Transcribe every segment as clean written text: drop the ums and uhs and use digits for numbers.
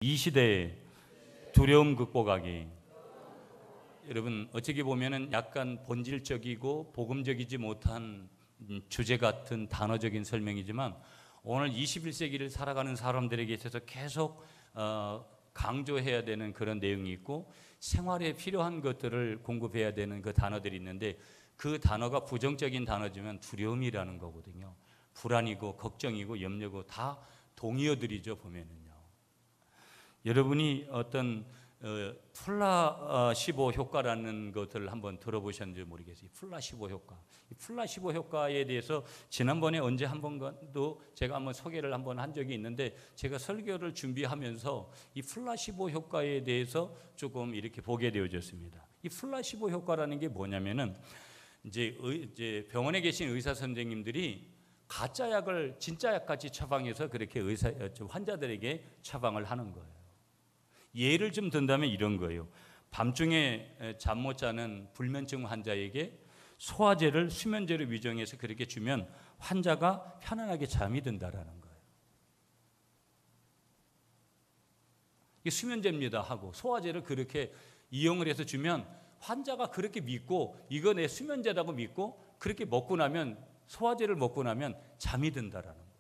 이 시대의 두려움 극복하기. 여러분, 어떻게 보면은 약간 본질적이고 복음적이지 못한 주제 같은 단어적인 설명이지만 오늘 21세기를 살아가는 사람들에게 있어서 계속 강조해야 되는 그런 내용이 있고 생활에 필요한 것들을 공급해야 되는 그 단어들이 있는데 그 단어가 부정적인 단어지만 두려움이라는 거거든요. 불안이고 걱정이고 염려고 다 동의어들이죠, 보면은요. 여러분이 어떤 플라시보 효과라는 것을 한번 들어보셨는지 모르겠어요. 플라시보 효과. 이 플라시보 효과에 대해서 지난번에 언제 한 번도 제가 한번 소개를 한번 한 적이 있는데 제가 설교를 준비하면서 이 플라시보 효과에 대해서 조금 이렇게 보게 되어졌습니다. 이 플라시보 효과라는 게 뭐냐면은 이제 병원에 계신 의사 선생님들이 가짜 약을 진짜 약같이 처방해서 그렇게 환자들에게 처방을 하는 거예요. 예를 좀 든다면 이런 거예요. 밤중에 잠 못 자는 불면증 환자에게 소화제를 수면제로 위정해서 그렇게 주면 환자가 편안하게 잠이 든다라는 거예요. 이게 수면제입니다 하고 소화제를 그렇게 이용을 해서 주면 환자가 그렇게 믿고 이거 내 수면제라고 믿고 그렇게 먹고 나면 소화제를 먹고 나면 잠이 든다라는 거예요.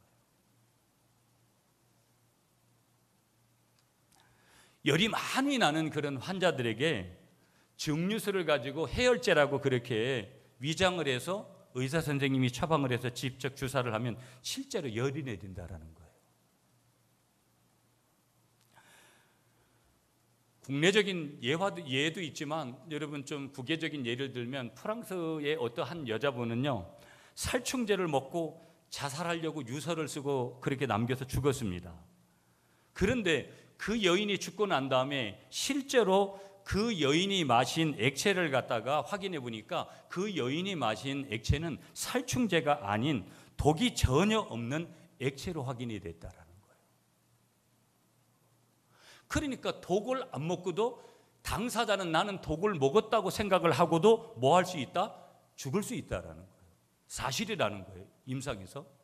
열이 많이 나는 그런 환자들에게 증류수를 가지고 해열제라고 그렇게 위장을 해서 의사 선생님이 처방을 해서 직접 주사를 하면 실제로 열이 내린다라는 거예요. 국내적인 예도 있지만 여러분 좀 국외적인 예를 들면 프랑스의 어떠한 여자분은요 살충제를 먹고 자살하려고 유서를 쓰고 그렇게 남겨서 죽었습니다. 그런데 그 여인이 죽고 난 다음에 실제로 그 여인이 마신 액체를 갖다가 확인해 보니까 그 여인이 마신 액체는 살충제가 아닌 독이 전혀 없는 액체로 확인이 됐다라는 거예요. 그러니까 독을 안 먹고도 당사자는 나는 독을 먹었다고 생각을 하고도 뭐 할 수 있다? 죽을 수 있다라는 거예요. 사실이라는 거예요. 임상에서.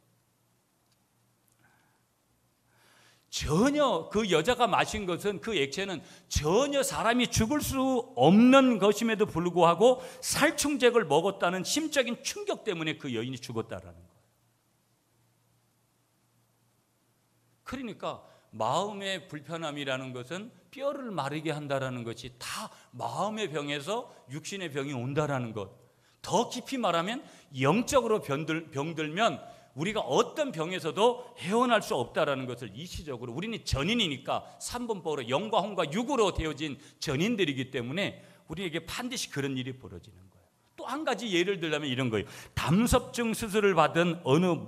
전혀 그 여자가 마신 것은 그 액체는 전혀 사람이 죽을 수 없는 것임에도 불구하고 살충제를 먹었다는 심적인 충격 때문에 그 여인이 죽었다라는 거예요. 그러니까 마음의 불편함이라는 것은 뼈를 마르게 한다라는 것이 다 마음의 병에서 육신의 병이 온다라는 것. 더 깊이 말하면 영적으로 병들면 우리가 어떤 병에서도 헤어날 수 없다라는 것을 일시적으로 우리는 전인이니까 3분법으로 영과 혼과 육으로 되어진 전인들이기 때문에 우리에게 반드시 그런 일이 벌어지는 거예요. 또 한 가지 예를 들자면 이런 거예요. 담섭증 수술을 받은 어느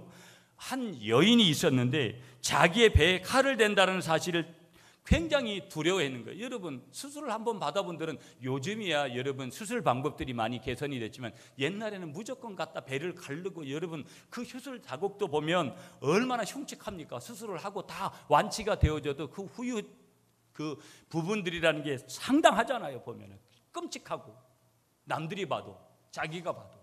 한 여인이 있었는데 자기의 배에 칼을 댄다는 사실을 굉장히 두려워하는 거예요. 여러분 수술을 한번 받아본 분들은 요즘이야 여러분 수술 방법들이 많이 개선이 됐지만 옛날에는 무조건 갖다 배를 가르고 여러분 그 수술 자국도 보면 얼마나 흉측합니까? 수술을 하고 다 완치가 되어져도 그 후유 그 부분들이라는 게 상당하잖아요. 보면은 끔찍하고 남들이 봐도 자기가 봐도.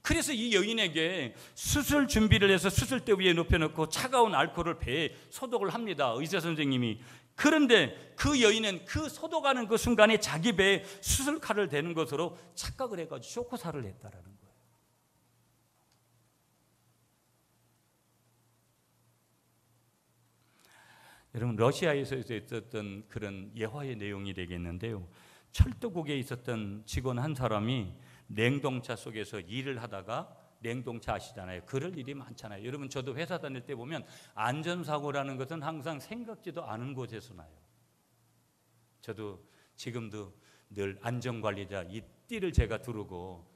그래서 이 여인에게 수술 준비를 해서 수술대 위에 눕혀놓고 차가운 알코올을 배에 소독을 합니다. 의사 선생님이. 그런데 그 여인은 그 소독하는 그 순간에 자기 배에 수술칼을 대는 것으로 착각을 해가지고 쇼크살을 했다라는 거예요. 여러분 러시아에서 있었던 그런 예화의 내용이 되겠는데요. 철도국에 있었던 직원 한 사람이 냉동차 속에서 일을 하다가 냉동차 아시잖아요. 그럴 일이 많잖아요. 여러분 저도 회사 다닐 때 보면 안전사고라는 것은 항상 생각지도 않은 곳에서 나요. 저도 지금도 늘 안전관리자 이 띠를 제가 두르고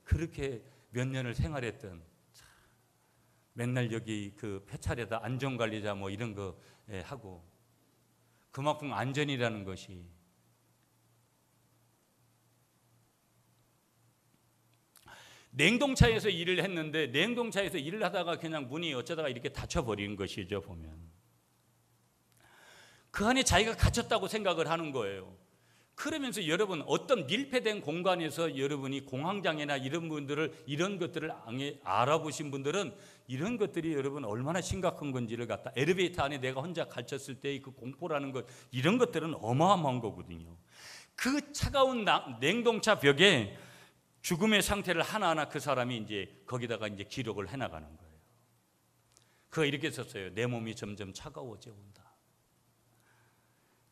그렇게 몇 년을 생활했던 맨날 여기 그 폐차례다 안전관리자 뭐 이런 거 하고 그만큼 안전이라는 것이 냉동차에서 일을 했는데 냉동차에서 일을 하다가 그냥 문이 어쩌다가 이렇게 닫혀버린 것이죠. 보면 그 안에 자기가 갇혔다고 생각을 하는 거예요. 그러면서 여러분 어떤 밀폐된 공간에서 여러분이 공황장애나 이런 것들을 알아보신 분들은 이런 것들이 여러분 얼마나 심각한 건지를 갖다 엘리베이터 안에 내가 혼자 갇혔을 때의 그 공포라는 것, 이런 것들은 어마어마한 거거든요. 그 차가운 냉동차 벽에 죽음의 상태를 하나하나 그 사람이 이제 거기다가 이제 기록을 해나가는 거예요. 그가 이렇게 썼어요. 내 몸이 점점 차가워져 온다.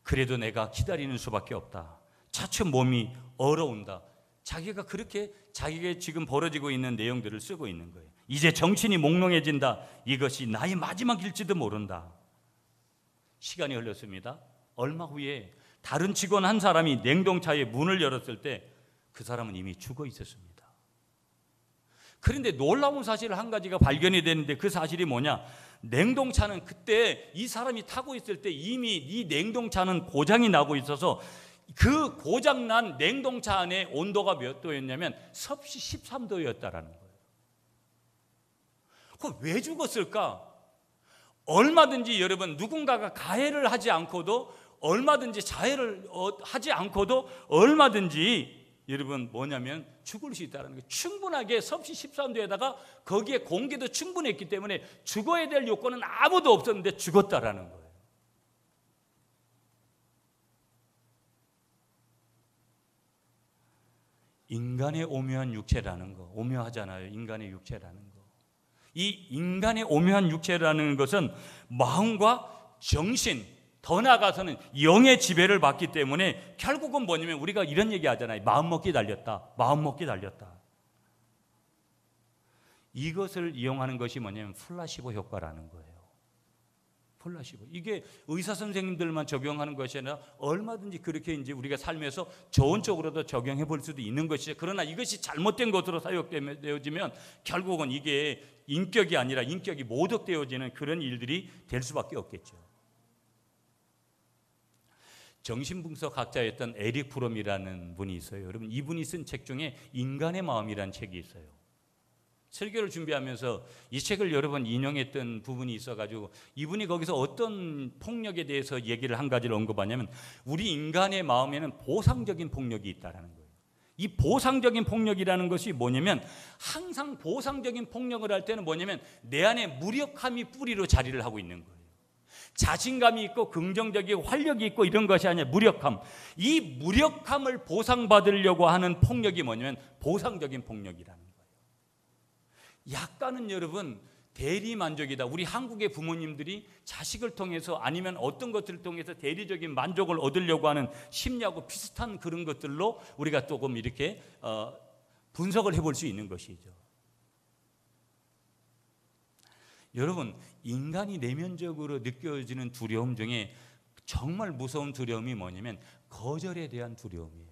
그래도 내가 기다리는 수밖에 없다. 차츰 몸이 얼어온다. 자기가 그렇게 자기가 지금 벌어지고 있는 내용들을 쓰고 있는 거예요. 이제 정신이 몽롱해진다. 이것이 나의 마지막일지도 모른다. 시간이 흘렀습니다. 얼마 후에 다른 직원 한 사람이 냉동차의 문을 열었을 때 그 사람은 이미 죽어 있었습니다. 그런데 놀라운 사실 한 가지가 발견이 되는데 그 사실이 뭐냐? 냉동차는 그때 이 사람이 타고 있을 때 이미 이 냉동차는 고장이 나고 있어서 그 고장난 냉동차 안에 온도가 몇 도였냐면 섭씨 13도였다라는 거예요. 그럼 왜 죽었을까? 얼마든지 여러분 누군가가 가해를 하지 않고도 얼마든지 자해를 하지 않고도 얼마든지 여러분 뭐냐면 죽을 수 있다는 거예요. 충분하게 섭씨 13도에다가 거기에 공기도 충분했기 때문에 죽어야 될 요건은 아무도 없었는데 죽었다라는 거예요. 인간의 오묘한 육체라는 거, 오묘하잖아요. 인간의 육체라는 거. 이 인간의 오묘한 육체라는 것은 마음과 정신, 더 나아가서는 영의 지배를 받기 때문에 결국은 뭐냐면 우리가 이런 얘기 하잖아요. 마음먹기 달렸다. 마음먹기 달렸다. 이것을 이용하는 것이 뭐냐면 플라시보 효과라는 거예요. 플라시보. 이게 의사 선생님들만 적용하는 것이 아니라 얼마든지 그렇게 이제 우리가 삶에서 좋은 쪽으로도 적용해 볼 수도 있는 것이죠. 그러나 이것이 잘못된 것으로 사용되어지면 결국은 이게 인격이 아니라 인격이 모독되어지는 그런 일들이 될 수밖에 없겠죠. 정신분석학자였던 에릭 프롬이라는 분이 있어요. 여러분 이분이 쓴 책 중에 인간의 마음이라는 책이 있어요. 설교를 준비하면서 이 책을 여러 번 인용했던 부분이 있어가지고 이분이 거기서 어떤 폭력에 대해서 얘기를 한 가지를 언급하냐면 우리 인간의 마음에는 보상적인 폭력이 있다는 거예요. 이 보상적인 폭력이라는 것이 뭐냐면 항상 보상적인 폭력을 할 때는 뭐냐면 내 안에 무력함이 뿌리로 자리를 하고 있는 거예요. 자신감이 있고 긍정적이고 활력이 있고 이런 것이 아니라 무력함. 이 무력함을 보상받으려고 하는 폭력이 뭐냐면 보상적인 폭력이라는 거예요. 약간은 여러분 대리만족이다. 우리 한국의 부모님들이 자식을 통해서 아니면 어떤 것들을 통해서 대리적인 만족을 얻으려고 하는 심리하고 비슷한 그런 것들로 우리가 조금 이렇게 분석을 해볼 수 있는 것이죠. 여러분 인간이 내면적으로 느껴지는 두려움 중에 정말 무서운 두려움이 뭐냐면 거절에 대한 두려움이에요.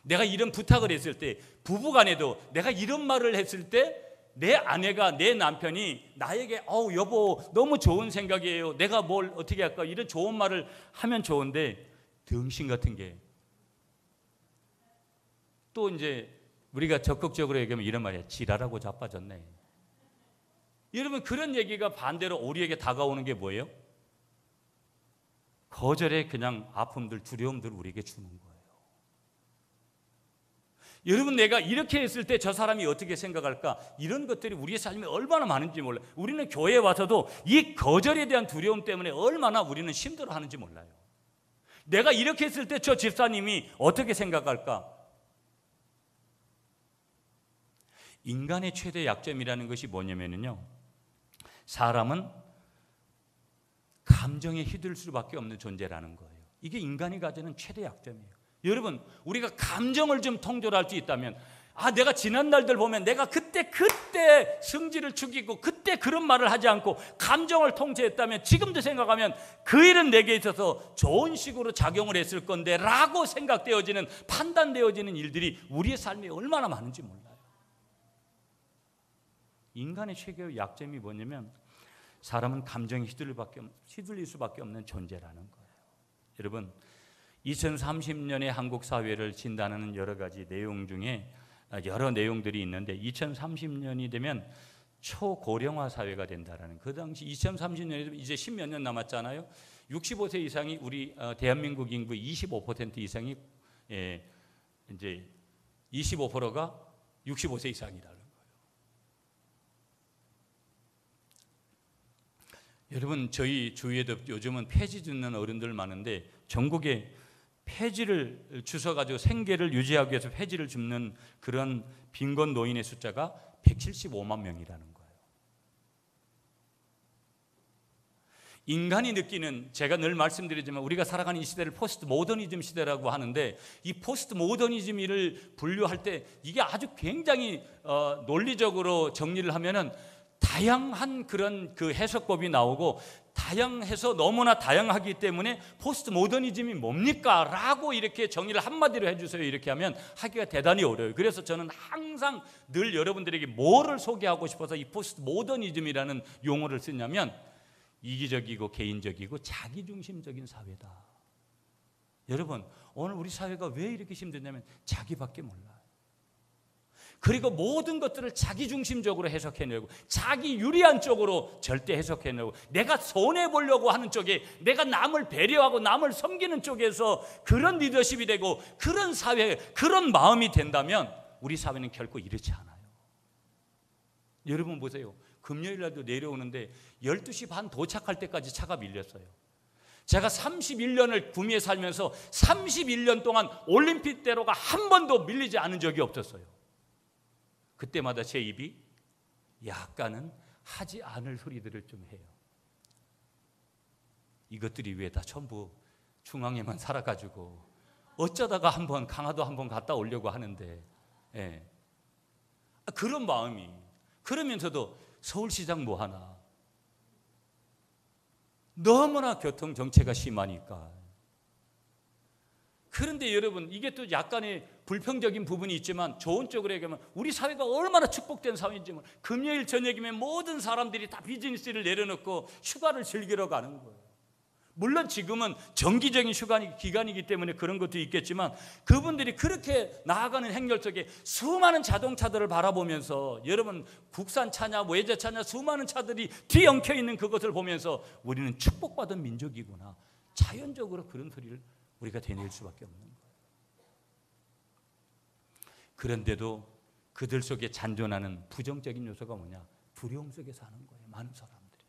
내가 이런 부탁을 했을 때 부부간에도 내가 이런 말을 했을 때 내 아내가 내 남편이 나에게 여보 너무 좋은 생각이에요. 내가 뭘 어떻게 할까 이런 좋은 말을 하면 좋은데 등신 같은 게 또 이제 우리가 적극적으로 얘기하면 이런 말이야. 지랄하고 자빠졌네. 여러분 그런 얘기가 반대로 우리에게 다가오는 게 뭐예요? 거절의 그냥 아픔들 두려움들 우리에게 주는 거예요. 여러분 내가 이렇게 했을 때 저 사람이 어떻게 생각할까? 이런 것들이 우리의 삶에 얼마나 많은지 몰라요. 우리는 교회에 와서도 이 거절에 대한 두려움 때문에 얼마나 우리는 힘들어하는지 몰라요. 내가 이렇게 했을 때 저 집사님이 어떻게 생각할까? 인간의 최대 약점이라는 것이 뭐냐면요, 사람은 감정에 휘둘릴 수밖에 없는 존재라는 거예요. 이게 인간이 가지는 최대 약점이에요. 여러분 우리가 감정을 좀 통제할 수 있다면 내가 지난 날들 보면 내가 그때 성질을 죽이고 그때 그런 말을 하지 않고 감정을 통제했다면 지금도 생각하면 그 일은 내게 있어서 좋은 식으로 작용을 했을 건데 라고 생각되어지는 판단되어지는 일들이 우리의 삶에 얼마나 많은지 몰라요. 인간의 최고의 약점이 뭐냐면 사람은 감정에 휘둘릴 수밖에 없는 존재라는 거예요. 여러분 2030년의 한국 사회를 진단하는 여러 가지 내용 중에 여러 내용들이 있는데 2030년이 되면 초고령화 사회가 된다라는, 그 당시 2030년에도 이제 10몇 년 남았잖아요. 65세 이상이 우리 대한민국 인구의 25% 이상이 이제 25%가 65세 이상이라는 거예요. 여러분, 저희 주위에도 요즘은 폐지 짓는 어른들 많은데 전국에 폐지를 주워가지고 생계를 유지하기 위해서 폐지를 줍는 그런 빈곤 노인의 숫자가 175만 명이라는 거예요. 인간이 느끼는, 제가 늘 말씀드리지만 우리가 살아가는 이 시대를 포스트 모더니즘 시대라고 하는데, 이 포스트 모더니즘을 분류할 때 이게 아주 굉장히 논리적으로 정리를 하면은 다양한 그런 그 해석법이 나오고, 다양해서 너무나 다양하기 때문에 포스트 모더니즘이 뭡니까? 라고 이렇게 정의를 한마디로 해주세요. 이렇게 하면 하기가 대단히 어려워요. 그래서 저는 항상 늘 여러분들에게 뭐를 소개하고 싶어서 이 포스트 모더니즘이라는 용어를 쓰냐면, 이기적이고 개인적이고 자기중심적인 사회다. 여러분, 오늘 우리 사회가 왜 이렇게 힘드냐면 자기밖에 몰라요. 그리고 모든 것들을 자기중심적으로 해석해내고, 자기 유리한 쪽으로 절대 해석해내고, 내가 손해보려고 하는 쪽에, 내가 남을 배려하고 남을 섬기는 쪽에서 그런 리더십이 되고, 그런 사회, 그런 마음이 된다면 우리 사회는 결코 이렇지 않아요. 여러분 보세요. 금요일날도 내려오는데 12시 반 도착할 때까지 차가 밀렸어요. 제가 31년을 구미에 살면서 31년 동안 올림픽대로가 한 번도 밀리지 않은 적이 없었어요. 그때마다 제 입이 약간은 하지 않을 소리들을 좀 해요. 이것들이 왜 다 전부 중앙에만 살아가지고 어쩌다가 한번 강화도 한번 갔다 오려고 하는데, 그런 마음이. 그러면서도 서울시장 뭐하나, 너무나 교통정체가 심하니까. 그런데 여러분, 이게 또 약간의 불평적인 부분이 있지만 좋은 쪽으로 얘기하면 우리 사회가 얼마나 축복된 사회인지, 금요일 저녁이면 모든 사람들이 다 비즈니스를 내려놓고 휴가를 즐기러 가는 거예요. 물론 지금은 정기적인 휴가 기간이기 때문에 그런 것도 있겠지만, 그분들이 그렇게 나아가는 행렬 속에 수많은 자동차들을 바라보면서, 여러분 국산차냐 외제차냐 수많은 차들이 뒤엉켜 있는 그것을 보면서 우리는 축복받은 민족이구나, 자연적으로 그런 소리를 우리가 되낼 수밖에 없는 거예요. 그런데도 그들 속에 잔존하는 부정적인 요소가 뭐냐? 두려움 속에 사는 거예요, 많은 사람들이.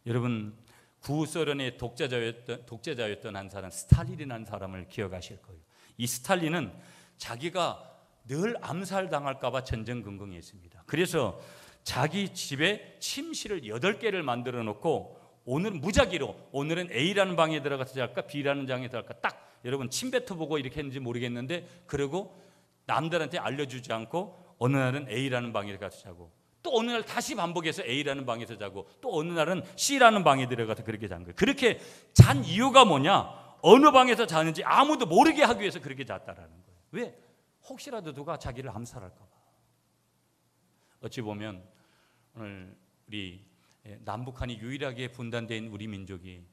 여러분, 구소련의 독재자였던 한 사람, 스탈린이라는 사람을 기억하실 거예요. 이 스탈린은 자기가 늘 암살당할까 봐 전전긍긍했습니다. 그래서 자기 집에 침실을 8개를 만들어 놓고, 오늘은 무작위로, 오늘은 A라는 방에 들어가서 잘까 B라는 방에 들어갈까, 딱 여러분 침뱉어보고 이렇게 했는지 모르겠는데, 그리고 남들한테 알려주지 않고 어느 날은 A라는 방에 가서 자고, 또 어느 날 다시 반복해서 A라는 방에서 자고, 또 어느 날은 C라는 방에 들어가서 그렇게 잔 거예요. 그렇게 잔 이유가 뭐냐? 어느 방에서 자는지 아무도 모르게 하기 위해서 그렇게 잤다라는 거예요. 왜? 혹시라도 누가 자기를 암살할까 봐. 어찌 보면 오늘 우리 남북한이 유일하게 분단된 우리 민족이,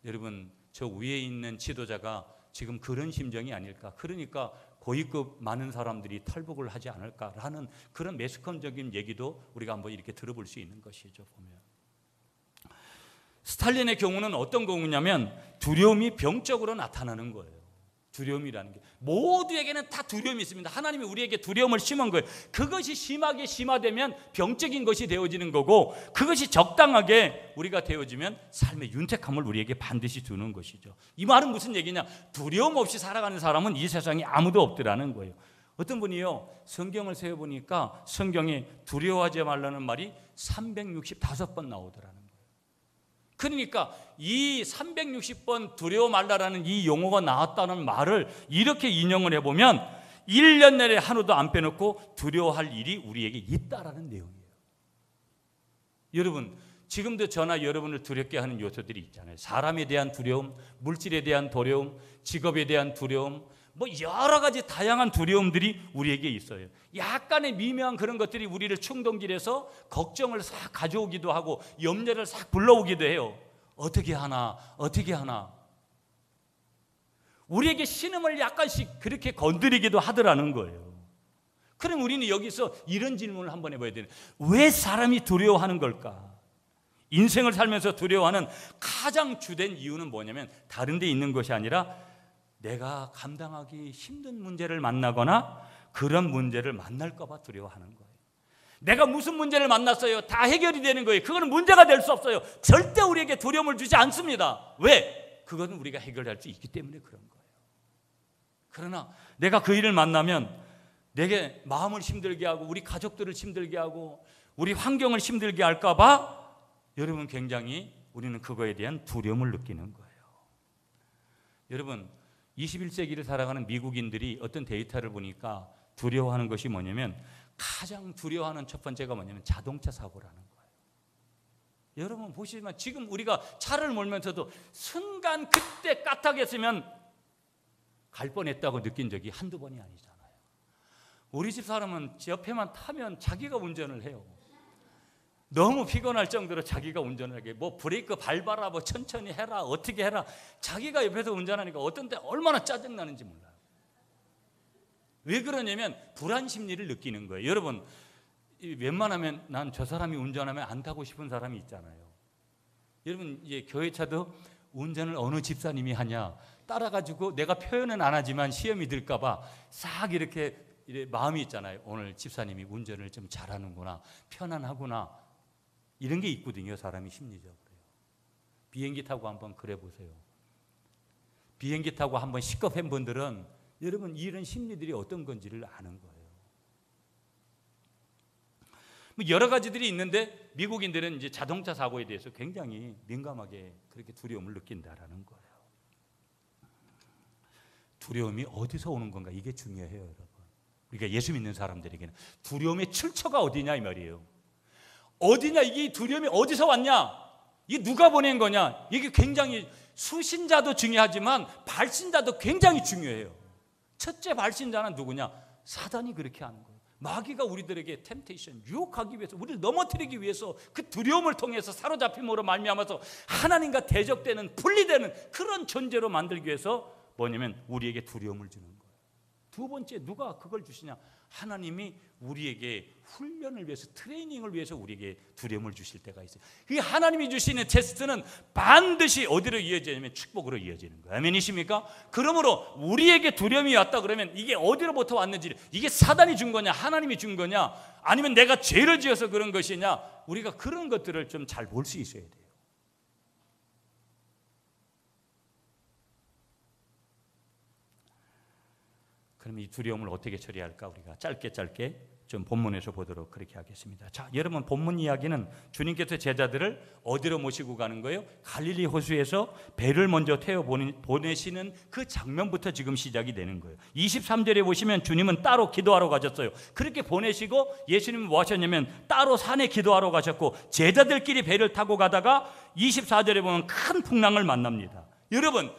여러분 저 위에 있는 지도자가 지금 그런 심정이 아닐까. 그러니까 고위급 많은 사람들이 탈북을 하지 않을까라는 그런 매스컴적인 얘기도 우리가 한번 이렇게 들어볼 수 있는 것이죠. 보면 스탈린의 경우는 어떤 경우냐면 두려움이 병적으로 나타나는 거예요. 두려움이라는 게 모두에게는 다 두려움이 있습니다. 하나님이 우리에게 두려움을 심은 거예요. 그것이 심하게 심화되면 병적인 것이 되어지는 거고, 그것이 적당하게 우리가 되어지면 삶의 윤택함을 우리에게 반드시 주는 것이죠. 이 말은 무슨 얘기냐? 두려움 없이 살아가는 사람은 이 세상에 아무도 없더라는 거예요. 어떤 분이요, 성경을 세어보니까 성경에 두려워하지 말라는 말이 365번 나오더라는 거예요. 그러니까 이 360번 두려워 말라라는 이 용어가 나왔다는 말을 이렇게 인용을 해보면 1년 내내 하루도 안 빼놓고 두려워할 일이 우리에게 있다라는 내용이에요. 여러분, 지금도 저나 여러분을 두렵게 하는 요소들이 있잖아요. 사람에 대한 두려움, 물질에 대한 두려움, 직업에 대한 두려움, 뭐 여러 가지 다양한 두려움들이 우리에게 있어요. 약간의 미묘한 그런 것들이 우리를 충동질해서 걱정을 싹 가져오기도 하고 염려를 싹 불러오기도 해요. 어떻게 하나 어떻게 하나. 우리에게 신음을 약간씩 그렇게 건드리기도 하더라는 거예요. 그럼 우리는 여기서 이런 질문을 한번 해봐야 되는, 왜 사람이 두려워하는 걸까? 인생을 살면서 두려워하는 가장 주된 이유는 뭐냐면 다른 데 있는 것이 아니라 내가 감당하기 힘든 문제를 만나거나 그런 문제를 만날까 봐 두려워하는 거예요. 내가 무슨 문제를 만났어요? 다 해결이 되는 거예요. 그거는 문제가 될 수 없어요. 절대 우리에게 두려움을 주지 않습니다. 왜? 그거는 우리가 해결할 수 있기 때문에 그런 거예요. 그러나 내가 그 일을 만나면 내게 마음을 힘들게 하고 우리 가족들을 힘들게 하고 우리 환경을 힘들게 할까 봐 여러분 굉장히 우리는 그거에 대한 두려움을 느끼는 거예요. 여러분 21세기를 살아가는 미국인들이 어떤 데이터를 보니까 두려워하는 것이 뭐냐면 가장 두려워하는 첫 번째가 뭐냐면 자동차 사고라는 거예요. 여러분 보시지만 지금 우리가 차를 몰면서도 순간 그때 까딱했으면 갈 뻔했다고 느낀 적이 한두 번이 아니잖아요. 우리 집 사람은 옆에만 타면 자기가 운전을 해요. 너무 피곤할 정도로 자기가 운전을 하게, 뭐 브레이크 밟아라, 뭐 천천히 해라, 어떻게 해라, 자기가 옆에서 운전하니까 어떤 때 얼마나 짜증나는지 몰라요. 왜 그러냐면 불안 심리를 느끼는 거예요. 여러분 웬만하면 난 저 사람이 운전하면 안 타고 싶은 사람이 있잖아요. 여러분 이제 교회차도 운전을 어느 집사님이 하냐 따라가지고 내가 표현은 안 하지만 시험이 들까 봐 싹 이렇게 마음이 있잖아요. 오늘 집사님이 운전을 좀 잘하는구나, 편안하구나, 이런 게 있거든요. 사람이 심리적으로요. 비행기 타고 한번 그래 보세요. 비행기 타고 한번 식겁한 분들은 여러분 이런 심리들이 어떤 건지를 아는 거예요. 뭐 여러 가지들이 있는데 미국인들은 이제 자동차 사고에 대해서 굉장히 민감하게 그렇게 두려움을 느낀다라는 거예요. 두려움이 어디서 오는 건가, 이게 중요해요, 여러분. 우리가 예수 믿는 사람들에게는 두려움의 출처가 어디냐 이 말이에요. 어디냐, 이게 두려움이 어디서 왔냐, 이게 누가 보낸 거냐, 이게 굉장히 수신자도 중요하지만 발신자도 굉장히 중요해요. 첫째 발신자는 누구냐? 사단이 그렇게 하는 거예요. 마귀가 우리들에게 템테이션, 유혹하기 위해서, 우리를 넘어뜨리기 위해서 그 두려움을 통해서 사로잡힘으로 말미암아서 하나님과 대적되는, 분리되는 그런 존재로 만들기 위해서 뭐냐면 우리에게 두려움을 주는 거예요. 두 번째, 누가 그걸 주시냐? 하나님이 우리에게 훈련을 위해서, 트레이닝을 위해서 우리에게 두려움을 주실 때가 있어요. 이 하나님이 주시는 테스트는 반드시 어디로 이어지냐면 축복으로 이어지는 거예요. 아멘이십니까? 그러므로 우리에게 두려움이 왔다 그러면 이게 어디로부터 왔는지, 이게 사단이 준 거냐, 하나님이 준 거냐, 아니면 내가 죄를 지어서 그런 것이냐, 우리가 그런 것들을 좀 잘 볼 수 있어야 돼요. 그럼 이 두려움을 어떻게 처리할까? 우리가 짧게 좀 본문에서 보도록 그렇게 하겠습니다. 자, 여러분 본문 이야기는 주님께서 제자들을 어디로 모시고 가는 거예요? 갈릴리 호수에서 배를 먼저 태워 보내시는 그 장면부터 지금 시작이 되는 거예요. 23절에 보시면 주님은 따로 기도하러 가셨어요. 그렇게 보내시고 예수님은 뭐 하셨냐면 따로 산에 기도하러 가셨고 제자들끼리 배를 타고 가다가 24절에 보면 큰 풍랑을 만납니다. 여러분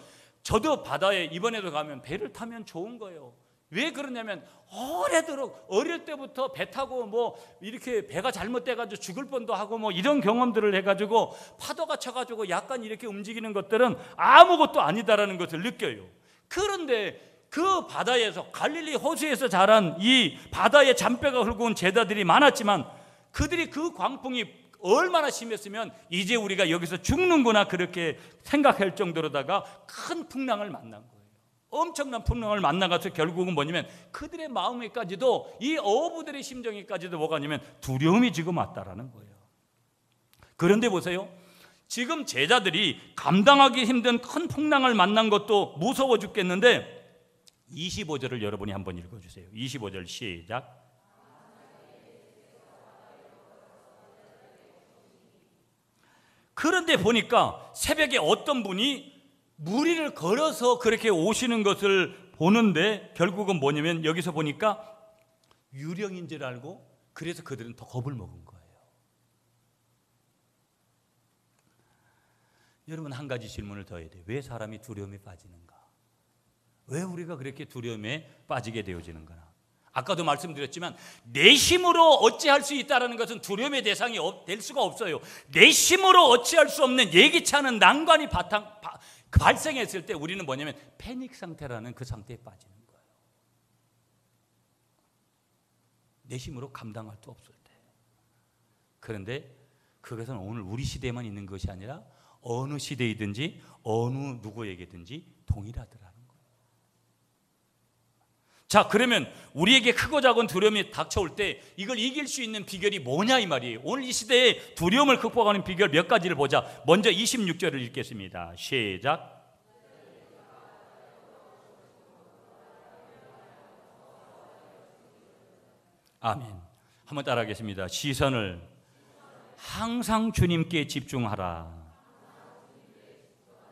저도 바다에 이번에도 가면 배를 타면 좋은 거예요. 왜 그러냐면 오래도록 어릴 때부터 배 타고 뭐 이렇게 배가 잘못돼가지고 죽을 뻔도 하고 뭐 이런 경험들을 해가지고 파도가 쳐가지고 약간 이렇게 움직이는 것들은 아무것도 아니다라는 것을 느껴요. 그런데 그 바다에서, 갈릴리 호수에서 자란 이 바다에 잔뼈가 흘고 온 제자들이 많았지만 그들이 그 광풍이 얼마나 심했으면 이제 우리가 여기서 죽는구나 그렇게 생각할 정도로다가 큰 풍랑을 만난 거예요. 엄청난 풍랑을 만나가서 결국은 뭐냐면 그들의 마음에까지도, 이 어부들의 심정에까지도 뭐가 아니면 두려움이 지금 왔다라는 거예요. 그런데 보세요, 지금 제자들이 감당하기 힘든 큰 풍랑을 만난 것도 무서워 죽겠는데 25절을 여러분이 한번 읽어주세요. 25절 시작. 그런데 보니까 새벽에 어떤 분이 무리를 걸어서 그렇게 오시는 것을 보는데 결국은 뭐냐면 여기서 보니까 유령인 줄 알고 그래서 그들은 더 겁을 먹은 거예요. 여러분 한 가지 질문을 더 해야 돼요. 왜 사람이 두려움에 빠지는가? 왜 우리가 그렇게 두려움에 빠지게 되어지는가? 아까도 말씀드렸지만 내 힘으로 어찌할 수 있다는 것은 두려움의 대상이 될 수가 없어요. 내 힘으로 어찌할 수 없는 예기치 않은 난관이 발생했을 때 우리는 뭐냐면 패닉 상태라는 그 상태에 빠지는 거예요. 내 힘으로 감당할 수 없을 때. 그런데 그것은 오늘 우리 시대에만 있는 것이 아니라 어느 시대이든지 어느 누구에게든지 동일하더라는 거예요. 자, 그러면 우리에게 크고 작은 두려움이 닥쳐올 때 이걸 이길 수 있는 비결이 뭐냐 이 말이에요. 오늘 이 시대의 두려움을 극복하는 비결 몇 가지를 보자. 먼저 26절을 읽겠습니다. 시작. 아멘. 한번 따라하겠습니다. 시선을 항상 주님께 집중하라.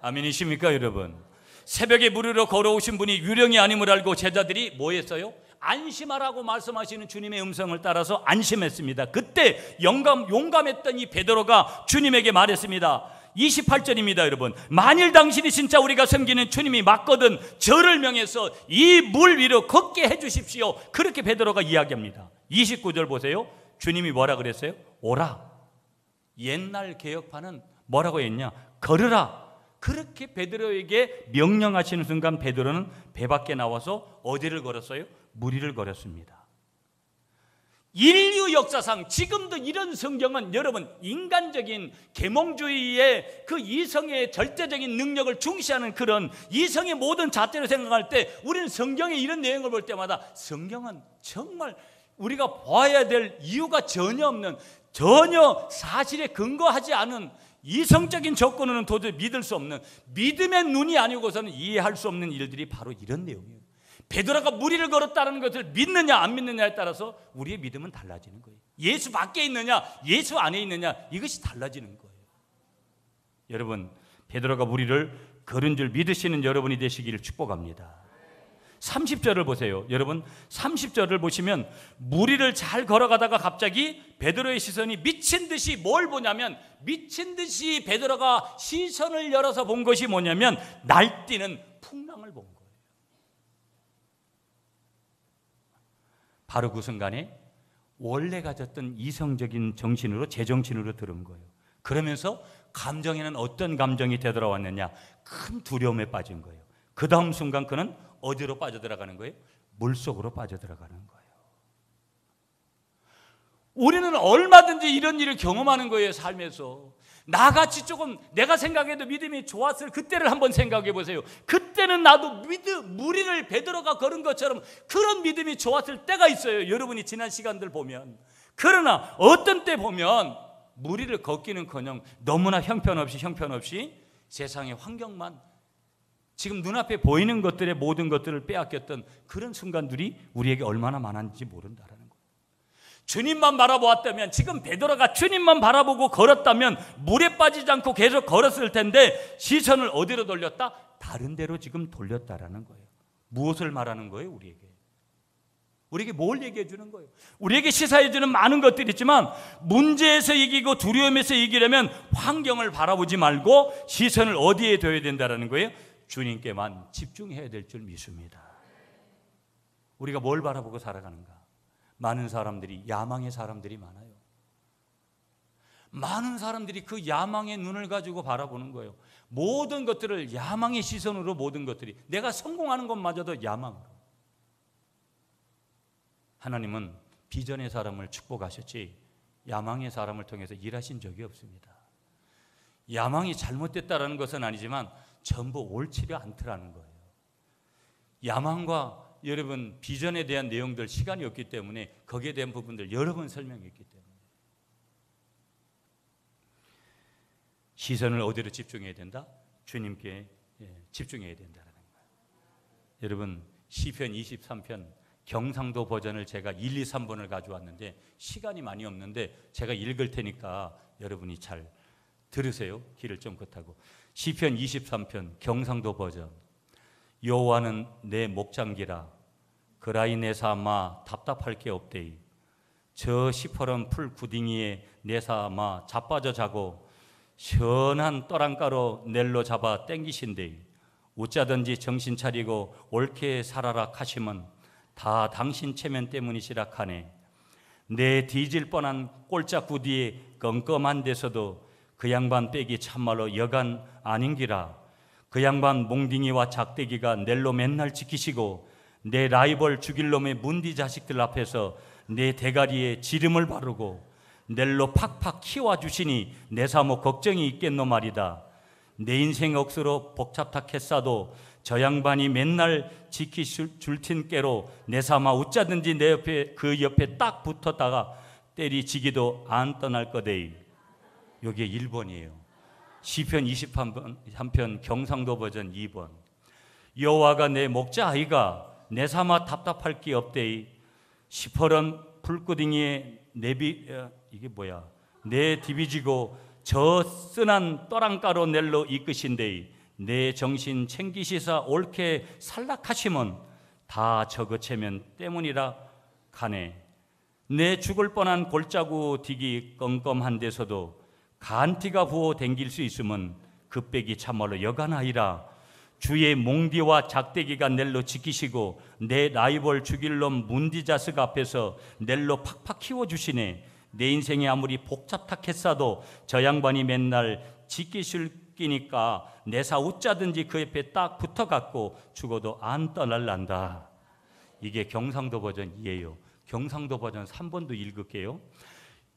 아멘이십니까 여러분? 새벽에 무리로 걸어오신 분이 유령이 아님을 알고 제자들이 뭐 했어요? 안심하라고 말씀하시는 주님의 음성을 따라서 안심했습니다. 그때 용감했던 이 베드로가 주님에게 말했습니다. 28절입니다 여러분. 만일 당신이 진짜 우리가 섬기는 주님이 맞거든 저를 명해서 이 물 위로 걷게 해주십시오. 그렇게 베드로가 이야기합니다. 29절 보세요. 주님이 뭐라 그랬어요? 오라. 옛날 개혁파는 뭐라고 했냐? 걸으라. 그렇게 베드로에게 명령하시는 순간 베드로는 배 밖에 나와서 어디를 걸었어요? 물 위를 걸었습니다. 인류 역사상 지금도 이런 성경은 여러분 인간적인 계몽주의의 그 이성의 절대적인 능력을 중시하는 그런 이성의 모든 잣대로 생각할 때 우리는 성경의 이런 내용을 볼 때마다 성경은 정말 우리가 봐야 될 이유가 전혀 없는, 전혀 사실에 근거하지 않은, 이성적인 조건으로는 도저히 믿을 수 없는, 믿음의 눈이 아니고서는 이해할 수 없는 일들이 바로 이런 내용이에요. 베드로가 무리를 걸었다는 것을 믿느냐 안 믿느냐에 따라서 우리의 믿음은 달라지는 거예요. 예수 밖에 있느냐 예수 안에 있느냐 이것이 달라지는 거예요. 여러분, 베드로가 무리를 걸은 줄 믿으시는 여러분이 되시기를 축복합니다. 30절을 보세요. 여러분 30절을 보시면 무리를 잘 걸어가다가 갑자기 베드로의 시선이 미친 듯이 뭘 보냐면, 미친 듯이 베드로가 시선을 열어서 본 것이 뭐냐면 날뛰는 풍랑을 본 거예요. 바로 그 순간에 원래 가졌던 이성적인 정신으로 제정신으로 들은 거예요. 그러면서 감정에는 어떤 감정이 되돌아왔느냐? 큰 두려움에 빠진 거예요. 그 다음 순간 그는 어디로 빠져들어가는 거예요? 물속으로 빠져들어가는 거예요. 우리는 얼마든지 이런 일을 경험하는 거예요. 삶에서 나같이 조금 내가 생각해도 믿음이 좋았을 그때를 한번 생각해 보세요. 그때는 나도 무리를 베드로가 걸은 것처럼 그런 믿음이 좋았을 때가 있어요. 여러분이 지난 시간들 보면. 그러나 어떤 때 보면 무리를 걷기는커녕 너무나 형편없이 세상의 환경만, 지금 눈앞에 보이는 것들의 모든 것들을 빼앗겼던 그런 순간들이 우리에게 얼마나 많은지 모른다라는 거예요. 주님만 바라보았다면, 지금 베드로가 주님만 바라보고 걸었다면 물에 빠지지 않고 계속 걸었을 텐데 시선을 어디로 돌렸다? 다른 데로 지금 돌렸다라는 거예요. 무엇을 말하는 거예요? 우리에게 뭘 얘기해 주는 거예요? 우리에게 시사해 주는 많은 것들이 있지만 문제에서 이기고 두려움에서 이기려면 환경을 바라보지 말고 시선을 어디에 둬야 된다라는 거예요? 주님께만 집중해야 될 줄 믿습니다. 우리가 뭘 바라보고 살아가는가? 많은 사람들이 야망의 사람들이 많아요. 많은 사람들이 그 야망의 눈을 가지고 바라보는 거예요. 모든 것들을 야망의 시선으로, 모든 것들이 내가 성공하는 것마저도 야망으로. 하나님은 비전의 사람을 축복하셨지 야망의 사람을 통해서 일하신 적이 없습니다. 야망이 잘못됐다는 것은 아니지만 전부 옳지가 않더라는 거예요. 야망과 여러분 비전에 대한 내용들 시간이 없기 때문에 거기에 대한 부분들 여러 번 설명했기 때문에 시선을 어디로 집중해야 된다? 주님께 집중해야 된다는 거예요. 여러분 시편 23편 경상도 버전을 제가 1, 2, 3번을 가져왔는데 시간이 많이 없는데 제가 읽을 테니까 여러분이 잘 들으세요. 귀를 쫑긋하고. 시편 23편 경상도 버전. 여호와는 내 목장기라 그라이 내 삼아 답답할 게 없대이. 저 시퍼런 풀 구덩이에 내 삼아 자빠져 자고 시원한 떠랑가로 넬로 잡아 땡기신대이. 웃자든지 정신 차리고 옳게 살아라 하시면 다 당신 체면 때문이시라 하네. 내 뒤질 뻔한 꼴짝 구디에 껌껌한 데서도 그 양반 빼기 참말로 여간 아닌기라. 그 양반 몽딩이와 작대기가 넬로 맨날 지키시고 내 라이벌 죽일 놈의 문디 자식들 앞에서 내 대가리에 지름을 바르고 넬로 팍팍 키워주시니 내 사모 걱정이 있겠노 말이다. 내 인생 억수로 복잡하겠사도 저 양반이 맨날 지키실 줄틴께로 내 삼아 웃자든지 내 옆에 그 옆에 딱 붙었다가 때리지기도 안 떠날 거데이. 여기에 1번이에요. 시편 23편 경상도 버전 2번. 여호와가 내 목자 아이가 내 삼아 답답할 게 없데이. 시퍼런 풀구덩이에 내 디비지고 저 쓴한 또랑가로 넬로 이끄신데이. 내 정신 챙기시사 옳게 살락하시면 다 저거체면 때문이라 가네. 내 죽을 뻔한 골짜구 디기 껌껌한 데서도 간티가 부어 댕길 수 있으면 급백이 참말로 여간하이라. 주의 몽디와 작대기가 넬로 지키시고 내 라이벌 죽일 놈 문디자스가 앞에서 넬로 팍팍 키워주시네. 내 인생이 아무리 복잡하겠사도 저 양반이 맨날 지키실 끼니까 내사 웃자든지 그 옆에 딱 붙어갖고 죽어도 안 떠날란다. 이게 경상도 버전이에요. 경상도 버전 3번도 읽을게요.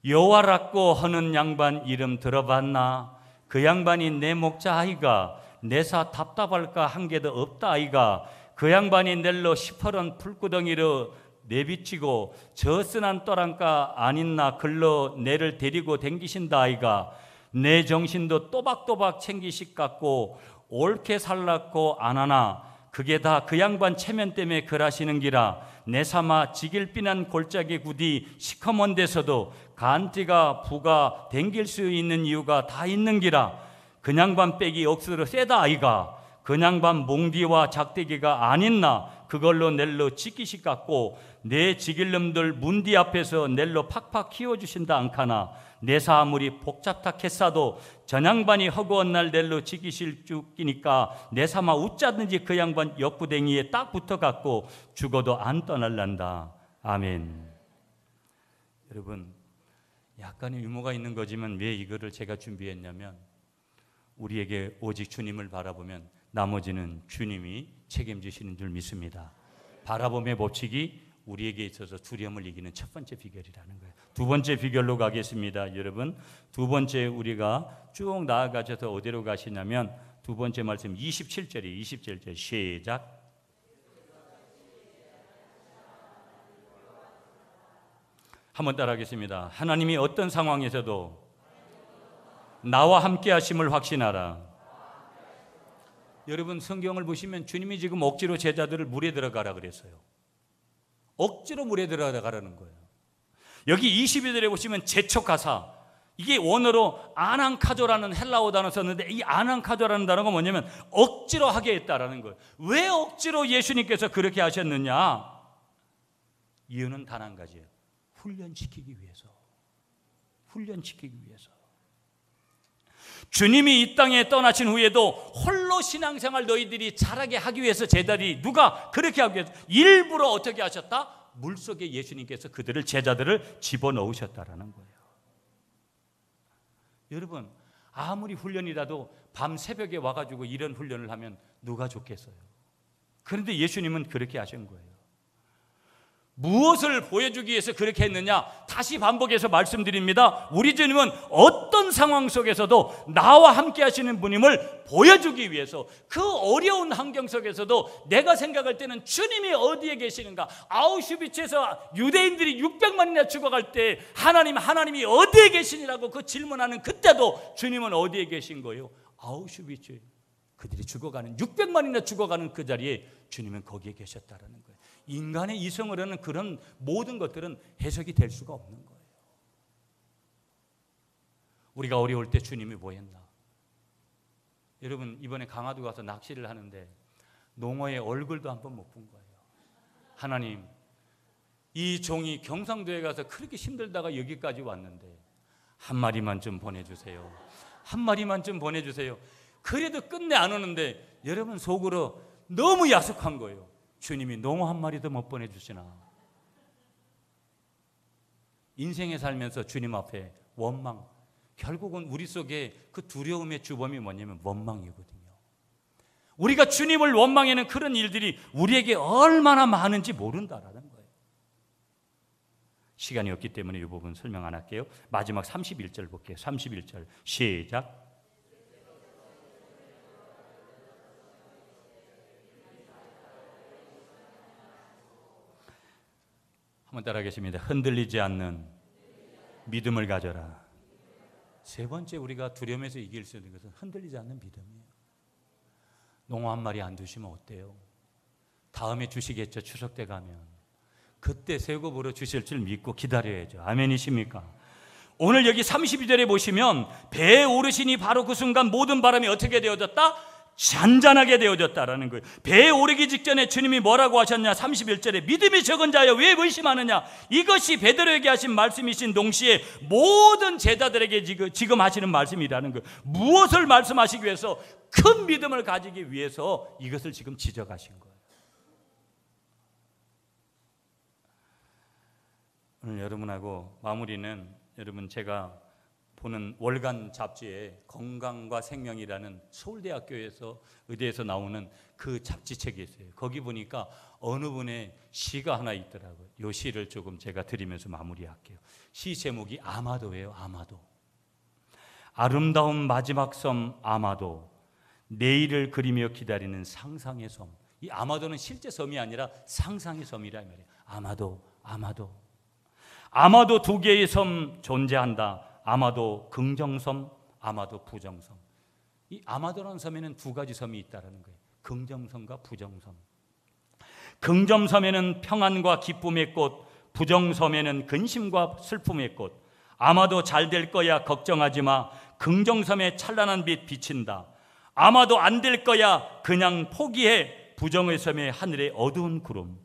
여호와라고 하는 양반 이름 들어봤나? 그 양반이 내 목자 아이가 내사 답답할까 한 개도 없다 아이가. 그 양반이 넬로 시퍼런 풀구덩이로 내비치고 저 쓴한 또랑가 안 있나 글로 내를 데리고 댕기신다 아이가. 내 정신도 또박또박 챙기식 같고 옳게 살랐고 안 하나. 그게 다 그 양반 체면 때문에 그러시는 기라. 내 삼아 지길 삐난 골짜기 구디 시커먼 데서도 간티가 부가 댕길 수 있는 이유가 다 있는 기라. 그 양반 빼기 억수로 세다 아이가. 그 양반 몽디와 작대기가 안 있나 그걸로 넬로 지키식 같고 내 지길 놈들 문디 앞에서 넬로 팍팍 키워주신다 않카나. 내사 아무리 복잡하겠사도 저 양반이 허구한 날 넬로 지키실 줄끼니까 내 삼아 웃자든지 그 양반 옆구댕이에 딱 붙어갖고 죽어도 안 떠날란다. 아멘. 여러분, 약간의 유머가 있는 거지만 왜 이거를 제가 준비했냐면 우리에게 오직 주님을 바라보면 나머지는 주님이 책임지시는 줄 믿습니다. 바라봄의 법칙이 우리에게 있어서 두려움을 이기는 첫 번째 비결이라는 거예요. 두 번째 비결로 가겠습니다. 여러분, 두 번째 우리가 쭉 나아가셔서 어디로 가시냐면 두 번째 말씀 27절이 27절 시작. 한번 따라하겠습니다. 하나님이 어떤 상황에서도 나와 함께 하심을 확신하라. 여러분, 성경을 보시면 주님이 지금 억지로 제자들을 물에 들어가라 그랬어요. 억지로 물에 들어가라는 거예요. 여기 22절에 보시면 재촉하사, 이게 원어로 아난카조라는 헬라어 단어 썼는데 이 아난카조라는 단어가 뭐냐면 억지로 하게 했다라는 거예요. 왜 억지로 예수님께서 그렇게 하셨느냐? 이유는 단 한 가지예요. 훈련시키기 위해서. 훈련시키기 위해서. 주님이 이 땅에 떠나신 후에도 홀로 신앙생활 너희들이 잘하게 하기 위해서 제자들이 누가 그렇게 하기 위해서 일부러 어떻게 하셨다? 물속에 예수님께서 그들을 제자들을 집어넣으셨다라는 거예요. 여러분, 아무리 훈련이라도 밤 새벽에 와가지고 이런 훈련을 하면 누가 좋겠어요? 그런데 예수님은 그렇게 하신 거예요. 무엇을 보여주기 위해서 그렇게 했느냐? 다시 반복해서 말씀드립니다. 우리 주님은 어떤 상황 속에서도 나와 함께 하시는 분임을 보여주기 위해서, 그 어려운 환경 속에서도 내가 생각할 때는 주님이 어디에 계시는가? 아우슈비츠에서 유대인들이 600만이나 죽어갈 때 하나님이 어디에 계시니라고 그 질문하는 그때도 주님은 어디에 계신 거예요? 아우슈비츠. 그들이 죽어가는 600만이나 죽어가는 그 자리에 주님은 거기에 계셨다라는 거예요. 인간의 이성으로는 그런 모든 것들은 해석이 될 수가 없는 거예요. 우리가 어려울 때 주님이 뭐 했나? 여러분, 이번에 강화도 가서 낚시를 하는데 농어의 얼굴도 한번 못 본 거예요. 하나님, 이 종이 경상도에 가서 그렇게 힘들다가 여기까지 왔는데 한 마리만 좀 보내주세요. 한 마리만 좀 보내주세요. 그래도 끝내 안 오는데 여러분, 속으로 너무 야속한 거예요. 주님이 농어 한 마리도 못 보내주시나? 인생에 살면서 주님 앞에 원망, 결국은 우리 속에 그 두려움의 주범이 뭐냐면 원망이거든요. 우리가 주님을 원망하는 그런 일들이 우리에게 얼마나 많은지 모른다라는 거예요. 시간이 없기 때문에 이 부분 설명 안 할게요. 마지막 31절 볼게요. 31절 시작. 한번 따라하겠습니다. 흔들리지 않는 믿음을 가져라. 세 번째 우리가 두려움에서 이길 수 있는 것은 흔들리지 않는 믿음이에요. 농어 한 마리 안 두시면 어때요? 다음에 주시겠죠. 추석 때 가면. 그때 세곱으로 주실 줄 믿고 기다려야죠. 아멘이십니까? 오늘 여기 32절에 보시면 배에 오르시니 바로 그 순간 모든 바람이 어떻게 되어졌다? 잔잔하게 되어졌다라는 거예요. 배에 오르기 직전에 주님이 뭐라고 하셨냐? 31절에 믿음이 적은 자여 왜 의심하느냐? 이것이 베드로에게 하신 말씀이신 동시에 모든 제자들에게 지금 하시는 말씀이라는 거예요. 무엇을 말씀하시기 위해서? 큰 믿음을 가지기 위해서 이것을 지금 지적하신 거예요. 오늘 여러분하고 마무리는 여러분 제가 보는 월간 잡지에 건강과 생명이라는 서울대학교에서 의대에서 나오는 그 잡지책이 있어요. 거기 보니까 어느 분의 시가 하나 있더라고요. 이 시를 조금 제가 드리면서 마무리할게요. 시 제목이 아마도예요. 아마도. 아름다운 마지막 섬 아마도, 내일을 그리며 기다리는 상상의 섬. 이 아마도는 실제 섬이 아니라 상상의 섬이라 말이에요. 아마도, 아마도. 아마도 두 개의 섬 존재한다. 아마도 긍정섬, 아마도 부정섬. 이 아마도라는 섬에는 두 가지 섬이 있다는 거예요. 긍정섬과 부정섬. 긍정섬에는 평안과 기쁨의 꽃, 부정섬에는 근심과 슬픔의 꽃. 아마도 잘 될 거야 걱정하지 마. 긍정섬에 찬란한 빛 비친다. 아마도 안 될 거야 그냥 포기해. 부정의 섬에 하늘에 어두운 구름.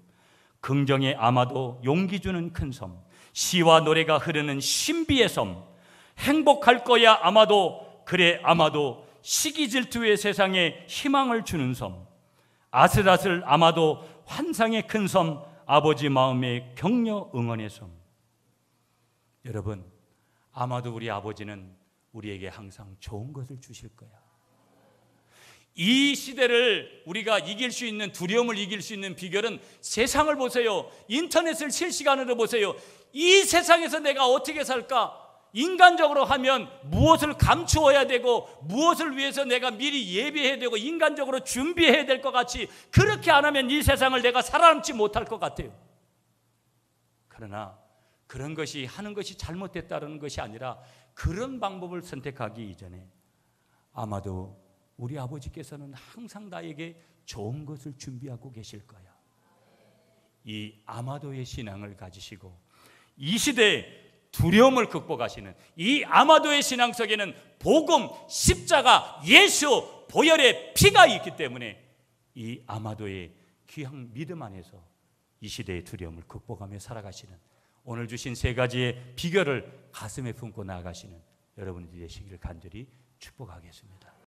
긍정의 아마도 용기 주는 큰 섬. 시와 노래가 흐르는 신비의 섬. 행복할 거야 아마도, 그래 아마도 시기 질투의 세상에 희망을 주는 섬. 아슬아슬 아마도 환상의 큰 섬. 아버지 마음의 격려 응원의 섬. 여러분, 아마도 우리 아버지는 우리에게 항상 좋은 것을 주실 거야. 이 시대를 우리가 이길 수 있는, 두려움을 이길 수 있는 비결은 세상을 보세요. 인터넷을 실시간으로 보세요. 이 세상에서 내가 어떻게 살까? 인간적으로 하면 무엇을 감추어야 되고 무엇을 위해서 내가 미리 예비해야 되고 인간적으로 준비해야 될 것 같이, 그렇게 안 하면 이 세상을 내가 살아남지 못할 것 같아요. 그러나 그런 것이 하는 것이 잘못됐다는 것이 아니라 그런 방법을 선택하기 이전에 아마도 우리 아버지께서는 항상 나에게 좋은 것을 준비하고 계실 거야. 이 아마도의 신앙을 가지시고 이 시대에 두려움을 극복하시는 이 아마도의 신앙 속에는 복음, 십자가, 예수, 보혈의 피가 있기 때문에 이 아마도의 귀한 믿음 안에서 이 시대의 두려움을 극복하며 살아가시는, 오늘 주신 세 가지의 비결을 가슴에 품고 나아가시는 여러분이 되시기를 간절히 축복하겠습니다.